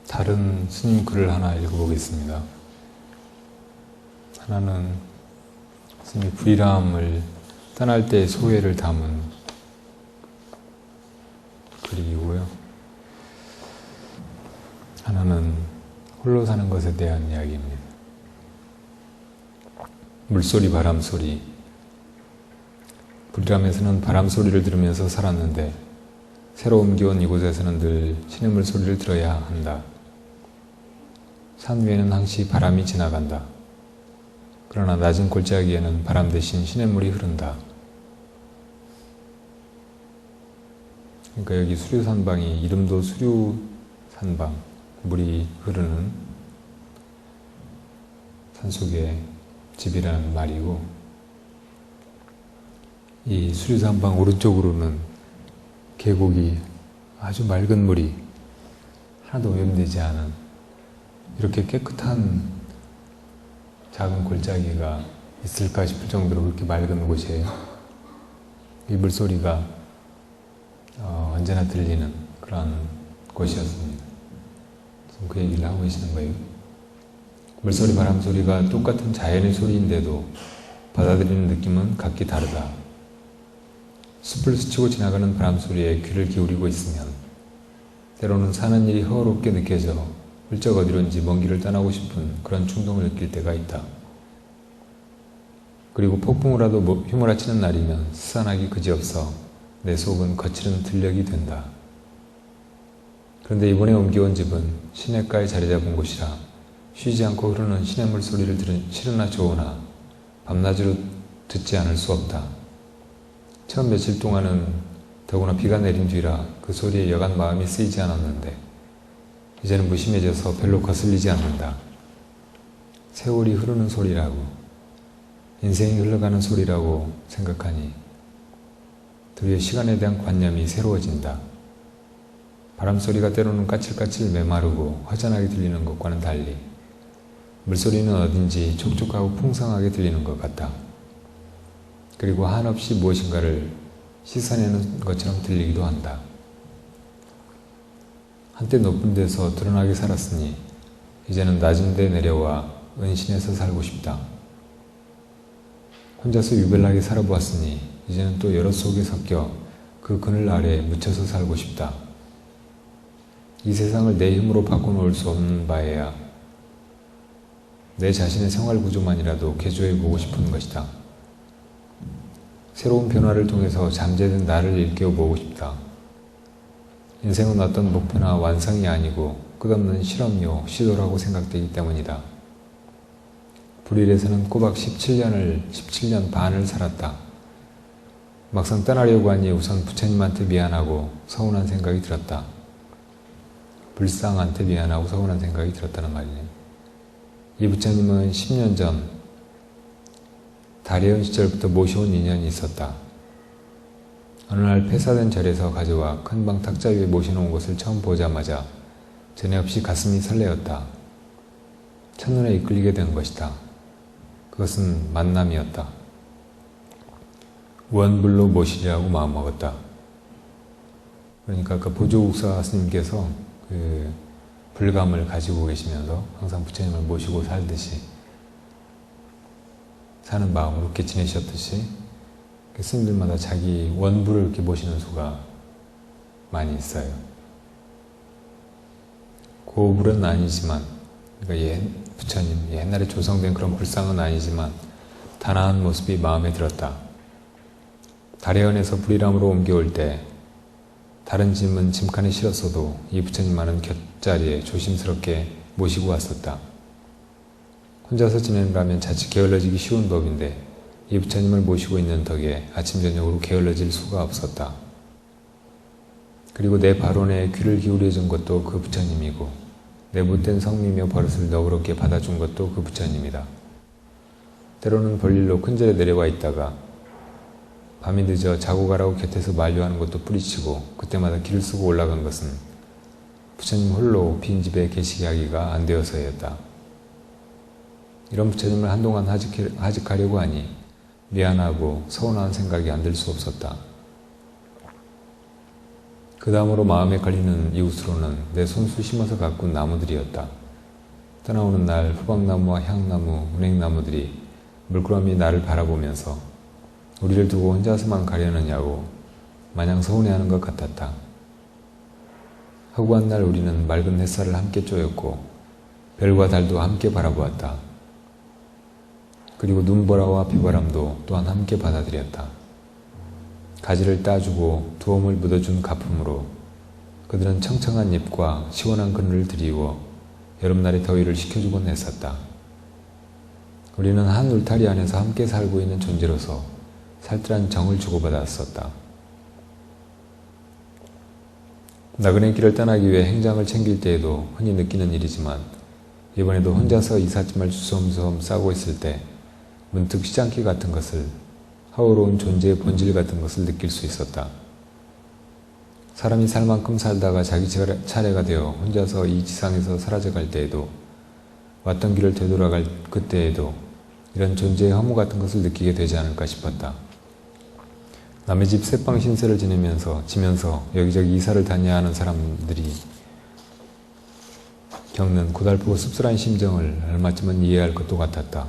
다른 스님 글을 하나 읽어보겠습니다. 하나는 스님이 불이람을 떠날 때의 소회를 담은 글이고요. 하나는 홀로 사는 것에 대한 이야기입니다. 물소리, 바람소리. 불이람에서는 바람소리를 들으면서 살았는데 새로 옮겨온 이곳에서는 늘 시냇물 소리를 들어야 한다. 산 위에는 항시 바람이 지나간다. 그러나 낮은 골짜기에는 바람 대신 시냇물이 흐른다. 그러니까 여기 수류산방이 이름도 수류산방, 물이 흐르는 산속의 집이라는 말이고, 이 수류산방 오른쪽으로는 계곡이 아주 맑은 물이 하나도 오염되지 않은 이렇게 깨끗한 작은 골짜기가 있을까 싶을 정도로 그렇게 맑은 곳이에요. 이 물소리가 언제나 들리는 그런 곳이었습니다. 지금 그 얘기를 하고 계시는 거예요. 물소리, 바람소리가 똑같은 자연의 소리인데도 받아들이는 느낌은 각기 다르다. 숲을 스치고 지나가는 바람소리에 귀를 기울이고 있으면 때로는 사는 일이 허허롭게 느껴져 훌쩍 어디론지 먼 길을 떠나고 싶은 그런 충동을 느낄 때가 있다. 그리고 폭풍우라도 휘몰아치는 날이면 스산하기 그지없어 내 속은 거칠은 들녘이 된다. 그런데 이번에 옮겨온 집은 시냇가에 자리 잡은 곳이라 쉬지 않고 흐르는 시냇물 소리를 들은 싫으나 좋으나 밤낮으로 듣지 않을 수 없다. 처음 며칠 동안은 더구나 비가 내린 뒤라 그 소리에 여간 마음이 쓰이지 않았는데 이제는 무심해져서 별로 거슬리지 않는다. 세월이 흐르는 소리라고, 인생이 흘러가는 소리라고 생각하니 드디어 시간에 대한 관념이 새로워진다. 바람소리가 때로는 까칠까칠 메마르고 허전하게 들리는 것과는 달리 물소리는 어딘지 촉촉하고 풍성하게 들리는 것 같다. 그리고 한없이 무엇인가를 씻어내는 것처럼 들리기도 한다. 한때 높은 데서 드러나게 살았으니 이제는 낮은 데 내려와 은신해서 살고 싶다. 혼자서 유별나게 살아보았으니 이제는 또 여럿 속에 섞여 그 그늘 아래에 묻혀서 살고 싶다. 이 세상을 내 힘으로 바꿔놓을 수 없는 바에야 내 자신의 생활 구조만이라도 개조해보고 싶은 것이다. 새로운 변화를 통해서 잠재된 나를 일깨워보고 싶다. 인생은 어떤 목표나 완성이 아니고 끝없는 실험요, 시도라고 생각되기 때문이다. 불일에서는 꼬박 17년 반을 살았다. 막상 떠나려고 하니 우선 부처님한테 미안하고 서운한 생각이 들었다. 불상한테 미안하고 서운한 생각이 들었다는 말이네. 이 부처님은 10년 전 다리언 시절부터 모셔온 인연이 있었다. 어느 날 폐사된 절에서 가져와 큰 방 탁자 위에 모셔놓은 것을 처음 보자마자 전에 없이 가슴이 설레었다. 첫눈에 이끌리게 된 것이다. 그것은 만남이었다. 원불로 모시려고 마음먹었다. 그러니까 그 보조국사 스님께서 그 불감을 가지고 계시면서 항상 부처님을 모시고 살듯이 사는 마음으로 이렇게 지내셨듯이 스님들마다 자기 원부를 이렇게 모시는 수가 많이 있어요. 고불은 아니지만, 그러니까 부처님, 옛날에 조성된 그런 불상은 아니지만 단아한 모습이 마음에 들었다. 다래원에서 불이람으로 옮겨올 때 다른 짐은 짐칸에 실었어도 이 부처님만은 곁자리에 조심스럽게 모시고 왔었다. 혼자서 지내라면 자칫 게을러지기 쉬운 법인데 이 부처님을 모시고 있는 덕에 아침 저녁으로 게을러질 수가 없었다. 그리고 내 발언에 귀를 기울여준 것도 그 부처님이고 내 못된 성미며 버릇을 너그럽게 받아준 것도 그 부처님이다. 때로는 볼일로 큰절에 내려와 있다가 밤이 늦어 자고 가라고 곁에서 만류하는 것도 뿌리치고 그때마다 길을 쓰고 올라간 것은 부처님 홀로 빈집에 계시게 하기가 안 되어서였다. 이런 부처님을 한동안 하직하려고 하니 미안하고 서운한 생각이 안 들 수 없었다. 그 다음으로 마음에 걸리는 이웃으로는 내 손수 심어서 가꾼 나무들이었다. 떠나오는 날 후박나무와 향나무, 은행나무들이 물끄러미 나를 바라보면서 우리를 두고 혼자서만 가려느냐고 마냥 서운해하는 것 같았다. 허구한 날 우리는 맑은 햇살을 함께 쬐었고 별과 달도 함께 바라보았다. 그리고 눈보라와 비바람도 또한 함께 받아들였다. 가지를 따주고 두엄을 묻어준 가품으로 그들은 청청한 잎과 시원한 그늘을 드리워 여름날의 더위를 식혀주곤 했었다. 우리는 한 울타리 안에서 함께 살고 있는 존재로서 살뜰한 정을 주고받았었다. 나그네 길을 떠나기 위해 행장을 챙길 때에도 흔히 느끼는 일이지만 이번에도 혼자서 이삿짐을 주섬주섬 싸고 있을 때 문득 시장기 같은 것을, 하오로운 존재의 본질 같은 것을 느낄 수 있었다. 사람이 살 만큼 살다가 자기 차례가 되어 혼자서 이 지상에서 사라져갈 때에도, 왔던 길을 되돌아갈 그때에도 이런 존재의 허무 같은 것을 느끼게 되지 않을까 싶었다. 남의 집 새빵 신세를 지면서 여기저기 이사를 다녀야 하는 사람들이 겪는 고달프고 씁쓸한 심정을 얼마쯤은 이해할 것도 같았다.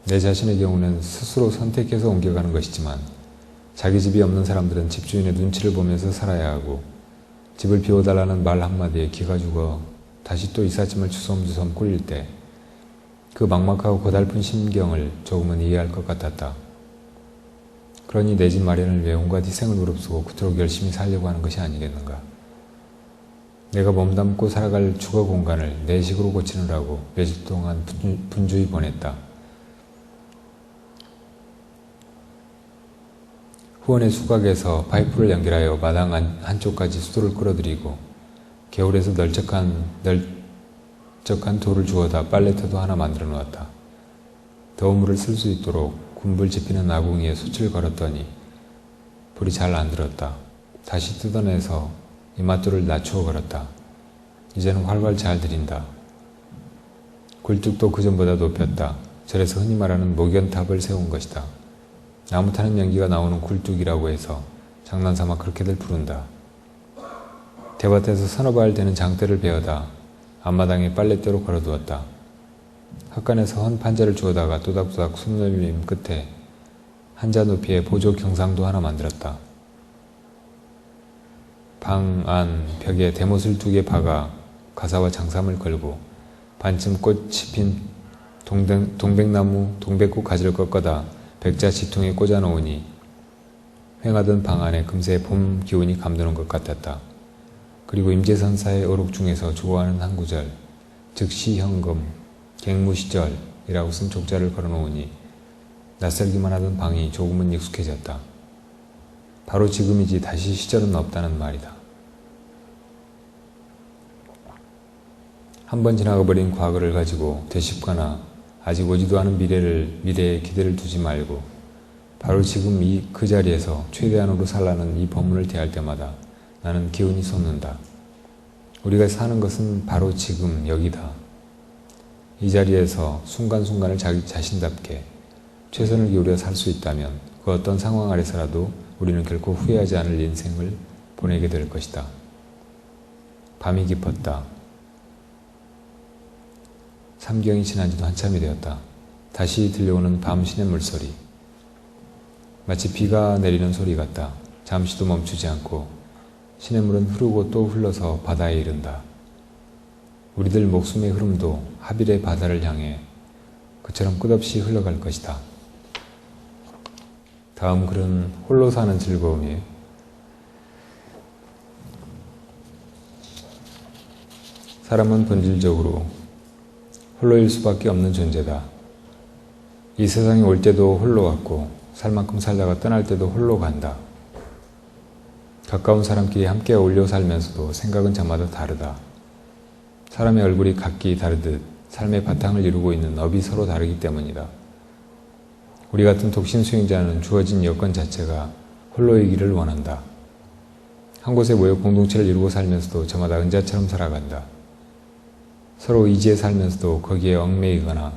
내 자신의 경우는 스스로 선택해서 옮겨가는 것이지만 자기 집이 없는 사람들은 집주인의 눈치를 보면서 살아야 하고 집을 비워달라는 말 한마디에 기가 죽어 다시 또 이삿짐을 주섬주섬 꿀릴 때 그 막막하고 고달픈 심경을 조금은 이해할 것 같았다. 그러니 내 집 마련을 위해 온갖 희생을 무릅쓰고 그토록 열심히 살려고 하는 것이 아니겠는가. 내가 몸담고 살아갈 주거 공간을 내 식으로 고치느라고 며칠 동안 분주히 보냈다. 후원의 수각에서 파이프를 연결하여 마당 한쪽까지 수도를 끌어들이고 겨울에서 널쩍한 돌을 주워다 빨래터도 하나 만들어 놓았다. 더운 물을 쓸 수 있도록 군불 지피는 아궁이에 숯을 걸었더니 불이 잘 안 들었다. 다시 뜯어내서 이맛돌을 낮추어 걸었다. 이제는 활활 잘 들인다. 굴뚝도 그전보다 높였다. 절에서 흔히 말하는 목연탑을 세운 것이다. 나무 타는 연기가 나오는 굴뚝이라고 해서 장난삼아 그렇게들 부른다. 대밭에서 서너 발 되는 장대를 베어다 앞마당에 빨랫대로 걸어두었다. 헛간에서 헌 판자를 주워다가 또닥또닥 숨놀림 끝에 한자 높이의 보조 경상도 하나 만들었다. 방 안 벽에 대못을 2개 박아 가사와 장삼을 걸고 반쯤 꽃이 핀 동백꽃 가지를 꺾어다 백자 지통에 꽂아 놓으니 횡하던 방 안에 금세 봄 기운이 감도는 것 같았다. 그리고 임재선사의 어록 중에서 좋아하는 한 구절, 즉시 현금, 갱무시절이라고 쓴 족자를 걸어놓으니 낯설기만 하던 방이 조금은 익숙해졌다. 바로 지금이지 다시 시절은 없다는 말이다. 한번 지나가버린 과거를 가지고 되씹거나 아직 오지도 않은 미래에 기대를 두지 말고 바로 지금 그 자리에서 최대한으로 살라는 이 법문을 대할 때마다 나는 기운이 솟는다. 우리가 사는 것은 바로 지금 여기다. 이 자리에서 순간순간을 자기 자신답게 최선을 기울여 살 수 있다면 그 어떤 상황 아래서라도 우리는 결코 후회하지 않을 인생을 보내게 될 것이다. 밤이 깊었다. 삼경이 지난 지도 한참이 되었다. 다시 들려오는 밤 시냇 물소리. 마치 비가 내리는 소리 같다. 잠시도 멈추지 않고 시냇물은 흐르고 또 흘러서 바다에 이른다. 우리들 목숨의 흐름도 하빌의 바다를 향해 그처럼 끝없이 흘러갈 것이다. 다음 글은 홀로 사는 즐거움이에요. 사람은 본질적으로 홀로일 수밖에 없는 존재다. 이 세상에 올 때도 홀로 왔고 살 만큼 살다가 떠날 때도 홀로 간다. 가까운 사람끼리 함께 어울려 살면서도 생각은 저마다 다르다. 사람의 얼굴이 각기 다르듯 삶의 바탕을 이루고 있는 업이 서로 다르기 때문이다. 우리 같은 독신 수행자는 주어진 여건 자체가 홀로이기를 원한다. 한 곳에 모여 공동체를 이루고 살면서도 저마다 은자처럼 살아간다. 서로 의지해 살면서도 거기에 얽매이거나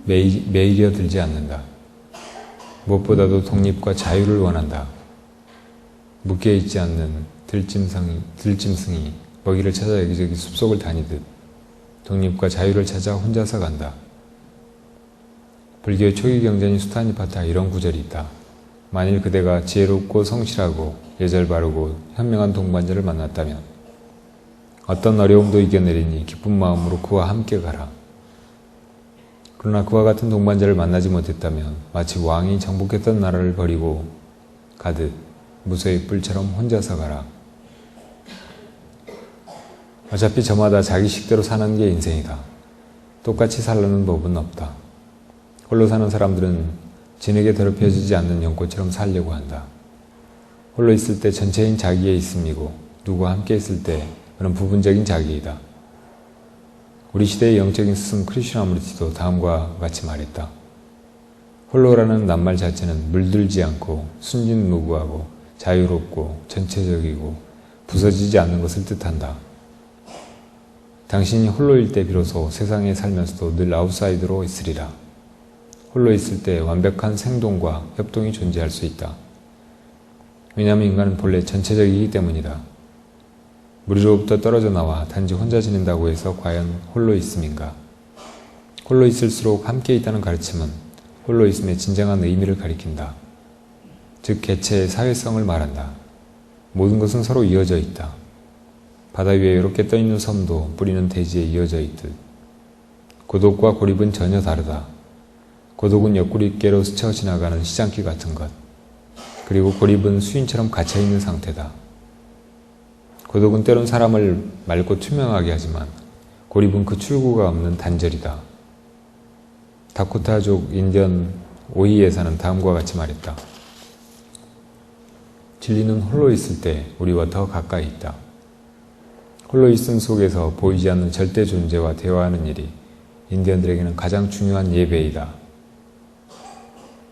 매이려 들지 않는다. 무엇보다도 독립과 자유를 원한다. 묶여있지 않는 들짐승이 먹이를 찾아 여기저기 숲속을 다니듯 독립과 자유를 찾아 혼자서 간다. 불교의 초기 경전인 수타니파타 이런 구절이 있다. 만일 그대가 지혜롭고 성실하고 예절 바르고 현명한 동반자를 만났다면 어떤 어려움도 이겨내리니 기쁜 마음으로 그와 함께 가라. 그러나 그와 같은 동반자를 만나지 못했다면 마치 왕이 정복했던 나라를 버리고 가듯 무소의 뿔처럼 혼자서 가라. 어차피 저마다 자기 식대로 사는 게 인생이다. 똑같이 살라는 법은 없다. 홀로 사는 사람들은 진에게 더럽혀지지 않는 연꽃처럼 살려고 한다. 홀로 있을 때 전체인 자기의 있음이고 누구와 함께 있을 때 그런 부분적인 자기이다. 우리 시대의 영적인 스승 크리슈나무르티도 다음과 같이 말했다. 홀로라는 낱말 자체는 물들지 않고 순진무구하고 자유롭고 전체적이고 부서지지 않는 것을 뜻한다. 당신이 홀로일 때 비로소 세상에 살면서도 늘 아웃사이더로 있으리라. 홀로 있을 때 완벽한 생동과 협동이 존재할 수 있다. 왜냐하면 인간은 본래 전체적이기 때문이다. 무리로부터 떨어져 나와 단지 혼자 지낸다고 해서 과연 홀로 있음인가? 홀로 있을수록 함께 있다는 가르침은 홀로 있음의 진정한 의미를 가리킨다. 즉 개체의 사회성을 말한다. 모든 것은 서로 이어져 있다. 바다 위에 이렇게 떠있는 섬도 뿌리는 대지에 이어져 있듯 고독과 고립은 전혀 다르다. 고독은 옆구리께로 스쳐 지나가는 시장길 같은 것, 그리고 고립은 수인처럼 갇혀있는 상태다. 고독은 때론 사람을 맑고 투명하게 하지만 고립은 그 출구가 없는 단절이다. 다코타족 인디언 오이에사는 다음과 같이 말했다. 진리는 홀로 있을 때 우리와 더 가까이 있다. 홀로 있음 속에서 보이지 않는 절대 존재와 대화하는 일이 인디언들에게는 가장 중요한 예배이다.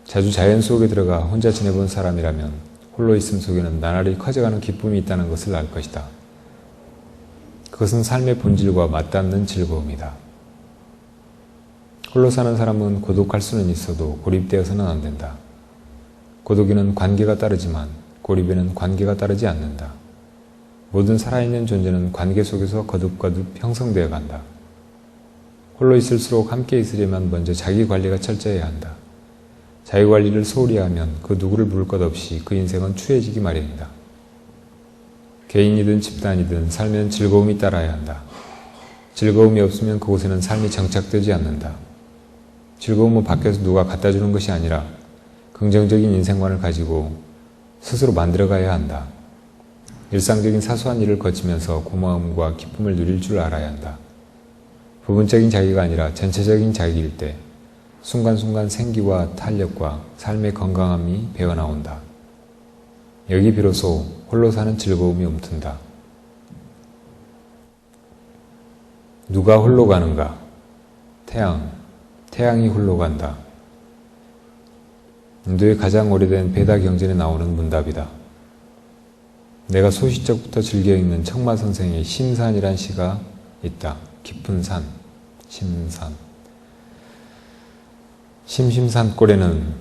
자주 자연 속에 들어가 혼자 지내본 사람이라면 홀로 있음 속에는 나날이 커져가는 기쁨이 있다는 것을 알 것이다. 그것은 삶의 본질과 맞닿는 즐거움이다. 홀로 사는 사람은 고독할 수는 있어도 고립되어서는 안 된다. 고독에는 관계가 따르지만 고립에는 관계가 따르지 않는다. 모든 살아있는 존재는 관계 속에서 거듭거듭 형성되어 간다. 홀로 있을수록 함께 있으려면 먼저 자기 관리가 철저해야 한다. 자기 관리를 소홀히 하면 그 누구를 물을 것 없이 그 인생은 추해지기 마련이다. 개인이든 집단이든 삶에는 즐거움이 따라야 한다. 즐거움이 없으면 그곳에는 삶이 정착되지 않는다. 즐거움은 밖에서 누가 갖다 주는 것이 아니라 긍정적인 인생관을 가지고 스스로 만들어가야 한다. 일상적인 사소한 일을 거치면서 고마움과 기쁨을 누릴 줄 알아야 한다. 부분적인 자기가 아니라 전체적인 자기일 때 순간순간 생기와 탄력과 삶의 건강함이 배어나온다. 여기 비로소 홀로 사는 즐거움이 움튼다. 누가 홀로 가는가? 태양이 홀로 간다. 인도의 가장 오래된 베다 경전에 나오는 문답이다. 내가 소시적부터 즐겨 읽는 청마 선생의 심산이란 시가 있다. 깊은 산, 심산. 심심산골에는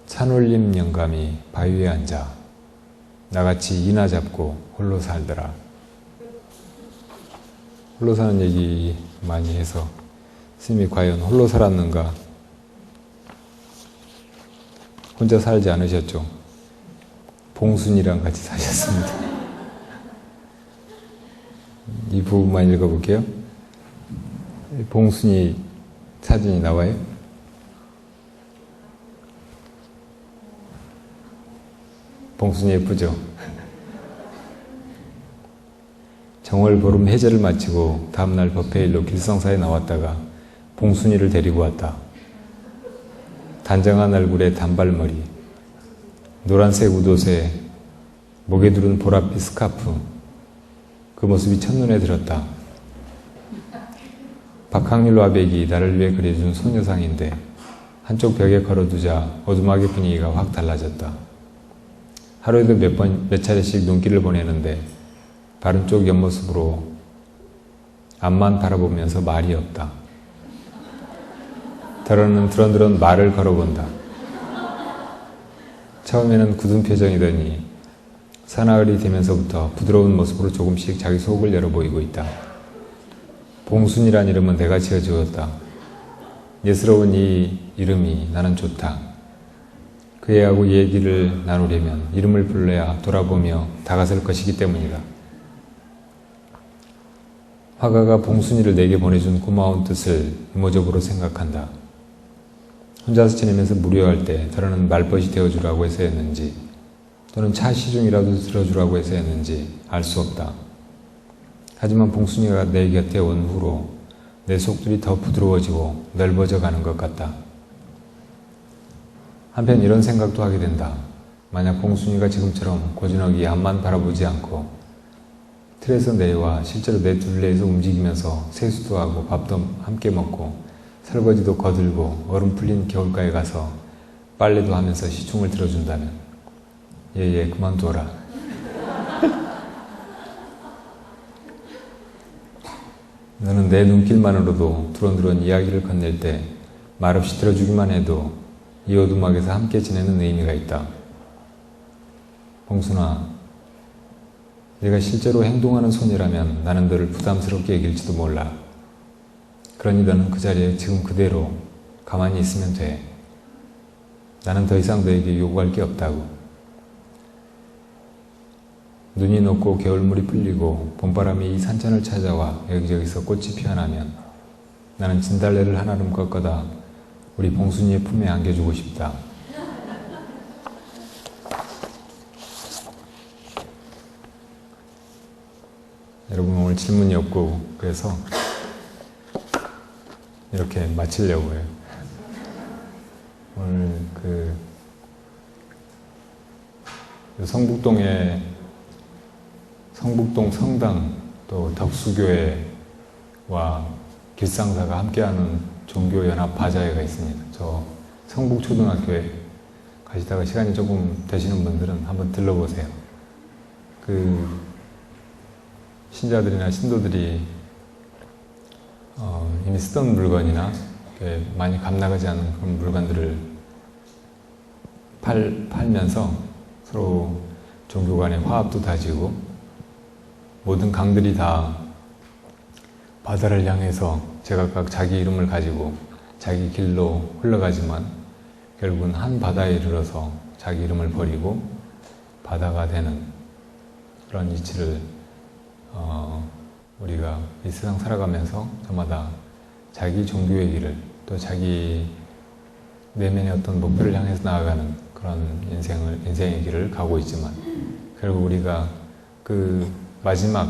산울림 영감이 바위에 앉아 나같이 이나 잡고 홀로 살더라. 홀로 사는 얘기 많이 해서 스님이 과연 홀로 살았는가? 혼자 살지 않으셨죠? 봉순이랑 같이 사셨습니다. 이 부분만 읽어볼게요. 봉순이 사진이 나와요? 봉순이 예쁘죠? 정월 보름 해제를 마치고 다음날 법회일로 길성사에 나왔다가 봉순이를 데리고 왔다. 단정한 얼굴에 단발머리, 노란색 웃옷에 목에 두른 보랏빛 스카프, 그 모습이 첫눈에 들었다. 박학률 화백이 나를 위해 그려준 소녀상인데 한쪽 벽에 걸어두자 오두막의 분위기가 확 달라졌다. 하루에도 몇 차례씩 눈길을 보내는데 바른 쪽 옆모습으로 앞만 바라보면서 말이 없다. 더러는 드런드런 말을 걸어본다. 처음에는 굳은 표정이더니 사나흘이 되면서부터 부드러운 모습으로 조금씩 자기 속을 열어 보이고 있다. 봉순이란 이름은 내가 지어주었다. 예스러운 이 이름이 나는 좋다. 그 애하고 얘기를 나누려면 이름을 불러야 돌아보며 다가설 것이기 때문이다. 화가가 봉순이를 내게 보내준 고마운 뜻을 이모적으로 생각한다. 혼자서 지내면서 무료할 때 더러는 말벗이 되어주라고 해서였는지 또는 차 시중이라도 들어주라고 해서였는지 알 수 없다. 하지만 봉순이가 내 곁에 온 후로 내 속들이 더 부드러워지고 넓어져 가는 것 같다. 한편 이런 생각도 하게 된다. 만약 봉순이가 지금처럼 고즈넉이 앞만 바라보지 않고 틀에서 내려와 실제로 내 둘레에서 움직이면서 세수도 하고 밥도 함께 먹고 설거지도 거들고 얼음 풀린 겨울가에 가서 빨래도 하면서 시중을 들어준다면 얘 그만둬라. 너는 내 눈길만으로도 두런두런 이야기를 건넬 때 말없이 들어주기만 해도 이 오두막에서 함께 지내는 의미가 있다. 봉순아, 네가 실제로 행동하는 손이라면 나는 너를 부담스럽게 여길지도 몰라. 그러니 너는 그 자리에 지금 그대로 가만히 있으면 돼. 나는 더 이상 너에게 요구할 게 없다고. 눈이 녹고 겨울물이 풀리고 봄바람이 이 산천을 찾아와 여기저기서 꽃이 피어나면 나는 진달래를 한아름 꺾어다 우리 봉순이의 품에 안겨주고 싶다. 여러분 오늘 질문이 없고 그래서 이렇게 마치려고 해요. 오늘 성북동 성당 또 덕수교회와 길상사가 함께하는 종교연합 바자회가 있습니다. 저 성북초등학교에 가시다가 시간이 조금 되시는 분들은 한번 들러보세요. 신자들이나 신도들이 이미 쓰던 물건이나 많이 값나가지 않은 그런 물건들을 팔면서 서로 종교 간의 화합도 다지고 모든 강들이 다 바다를 향해서 제각각 자기 이름을 가지고 자기 길로 흘러가지만 결국은 한 바다에 이르러서 자기 이름을 버리고 바다가 되는 그런 이치를 우리가 이 세상 살아가면서 저마다 자기 종교의 길을 또 자기 내면의 어떤 목표를 향해서 나아가는 그런 인생의 길을 가고 있지만 결국 우리가 그 마지막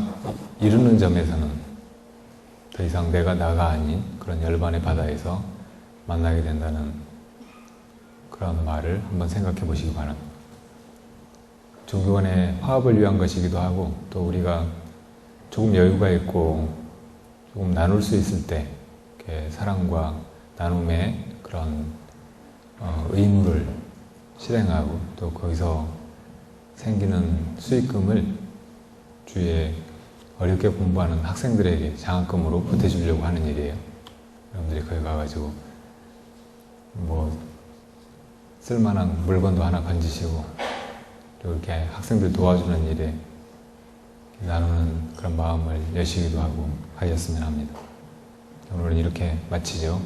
이르는 점에서는 더 이상 내가 나가 아닌 그런 열반의 바다에서 만나게 된다는 그런 말을 한번 생각해 보시기 바랍니다. 종교 간의 화합을 위한 것이기도 하고 또 우리가 조금 여유가 있고 조금 나눌 수 있을 때 이렇게 사랑과 나눔의 그런 의무를 실행하고 또 거기서 생기는 수익금을 주위에 어렵게 공부하는 학생들에게 장학금으로 보태주려고 하는 일이에요. 여러분들이 거기 가가지고 쓸만한 물건도 하나 건지시고 또 이렇게 학생들 도와주는 일에 나누는 그런 마음을 여시기도 하고 하셨으면 합니다. 오늘은 이렇게 마치죠.